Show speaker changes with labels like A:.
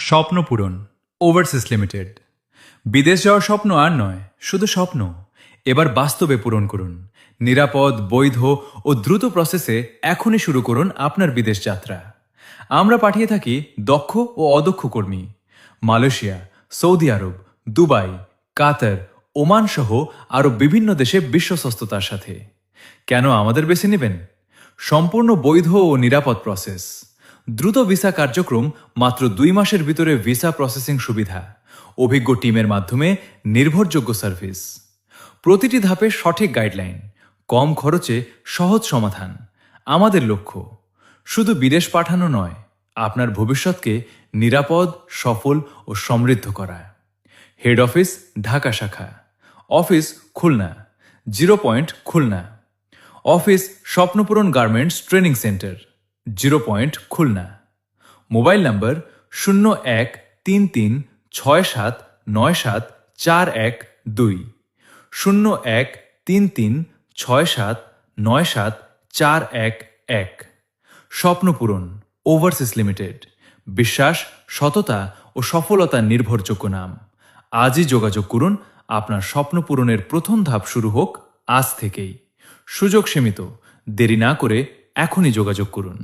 A: স্বপ্ন পূরণ overseas limited. বিদেশ যাওয়ার স্বপ্ন আর নয়, শুধু স্বপ্ন এবার বাস্তবে পূরণ করুন। নিরাপদ, বৈধ ও দ্রুত প্রসেসে এখনই শুরু করুন আপনার বিদেশ যাত্রা। আমরা পাঠিয়ে থাকি দক্ষ ও অদক্ষ কর্মী মালয়েশিয়া, সৌদি আরব, দুবাই, কাতার, ওমান সহ আরও বিভিন্ন দেশে বিশ্বস্ততার সাথে। কেন আমাদের বেছে নেবেন? সম্পূর্ণ বৈধ ও নিরাপদ প্রসেস, দ্রুত ভিসা কার্যক্রম, মাত্র 2 মাসের ভিতরে ভিসা প্রসেসিং সুবিধা, অভিজ্ঞ টিমের মাধ্যমে নির্ভরযোগ্য সার্ভিস, প্রতিটি ধাপে সঠিক গাইডলাইন, কম খরচে সহজ সমাধান। আমাদের লক্ষ্য শুধু বিদেশ পাঠানো নয়, আপনার ভবিষ্যৎকে নিরাপদ, সফল ও সমৃদ্ধ করা। হেড অফিস ঢাকা শাখা, office Khulna, 0 point Khulna. Office Swapnapuran garments training centre, 0 point Khulna. Mobile number 0133679741 0133679741। Swapnapuran overseas limited, বিশ্বাস, সততা ও সফলতার নির্ভরযোগ্য নাম। আজই যোগাযোগ করুন। আপনার স্বপ্ন পূরণের প্রথম ধাপ শুরু হোক আজ থেকেই। সুযোগ সীমিত, দেরি না করে এখনই যোগাযোগ করুন।